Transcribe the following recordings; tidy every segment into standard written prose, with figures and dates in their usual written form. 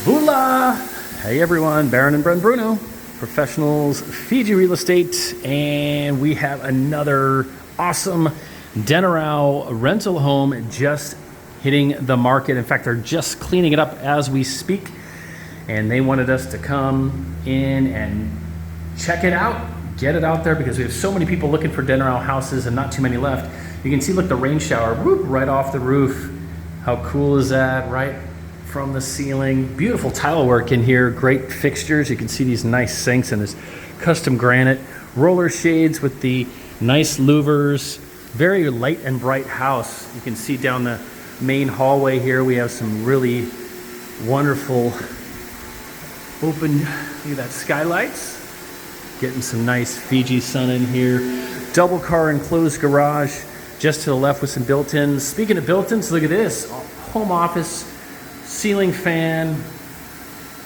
Bula! Hey everyone, Baron and Bren Bruno, Professionals FIJI Real Estate, and we have another awesome Denarau rental home just hitting the market. In fact, they're just cleaning it up as we speak, and they wanted us to come in and check it out, get it out there, because we have so many people looking for Denarau houses and not too many left. You can see, look, the rain shower, whoop, right off the roof. How cool is that, right from the ceiling? Beautiful tile work in here, great fixtures. You can see these nice sinks and this custom granite. Roller shades with the nice louvers. Very light and bright house. You can see down the main hallway here, we have some really wonderful open, look at that, skylights. Getting some nice Fiji sun in here. Double car enclosed garage just to the left with some built-ins. Speaking of built-ins, look at this. Home office, ceiling fan.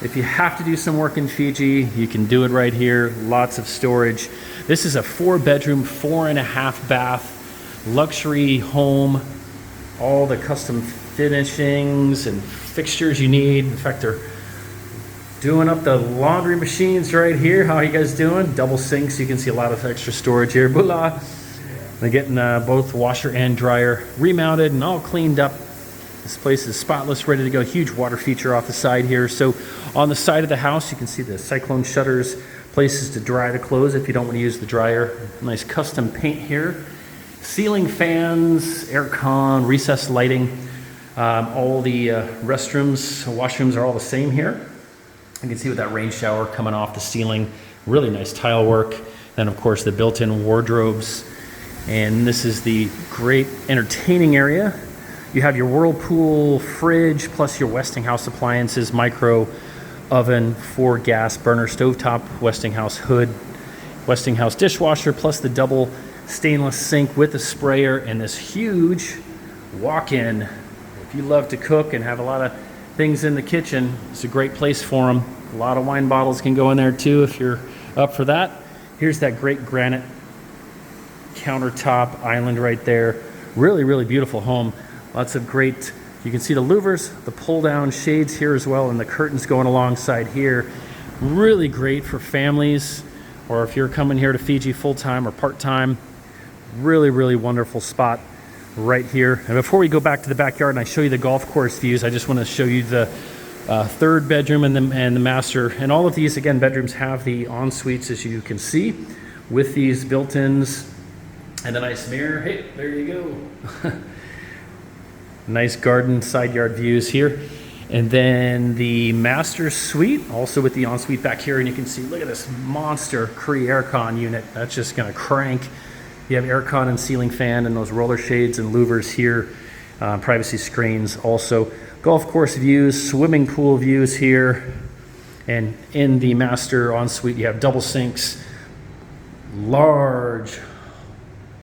If you have to do some work in Fiji, you can do it right here. Lots of storage. This is a 4-bedroom, 4.5 bath, luxury home. All the custom finishings and fixtures you need. In fact, they're doing up the laundry machines right here. How are you guys doing? Double sinks. You can see a lot of extra storage here. Bula! They're getting both washer and dryer remounted and all cleaned up. This place is spotless, ready to go. Huge water feature off the side here. So on the side of the house, you can see the cyclone shutters, places to dry the clothes if you don't want to use the dryer. Nice custom paint here. Ceiling fans, air con, recessed lighting. All the restrooms, washrooms are all the same here. You can see with that rain shower coming off the ceiling. Really nice tile work. Then of course the built-in wardrobes. And this is the great entertaining area. You have your Whirlpool fridge, plus your Westinghouse appliances, micro oven, 4 gas burner stovetop, Westinghouse hood, Westinghouse dishwasher, plus the double stainless sink with a sprayer, and this huge walk-in. If you love to cook and have a lot of things in the kitchen, it's a great place for them. A lot of wine bottles can go in there too if you're up for that. Here's that great granite countertop island right there. Really, really beautiful home. Lots of great, you can see the louvers, the pull down shades here as well, and the curtains going alongside here. Really great for families, or if you're coming here to Fiji full-time or part-time. Really, really wonderful spot right here. And before we go back to the backyard and I show you the golf course views, I just want to show you the 3rd bedroom and the master. And all of these, again, bedrooms have the en-suites, as you can see, with these built-ins and a nice mirror. Hey, there you go. Nice garden side yard views here. And then the master suite, also with the ensuite back here. And you can see, look at this monster Cree aircon unit. That's just gonna crank. You have aircon and ceiling fan and those roller shades and louvers here. Privacy screens also. Golf course views, swimming pool views here. And in the master ensuite, you have double sinks, large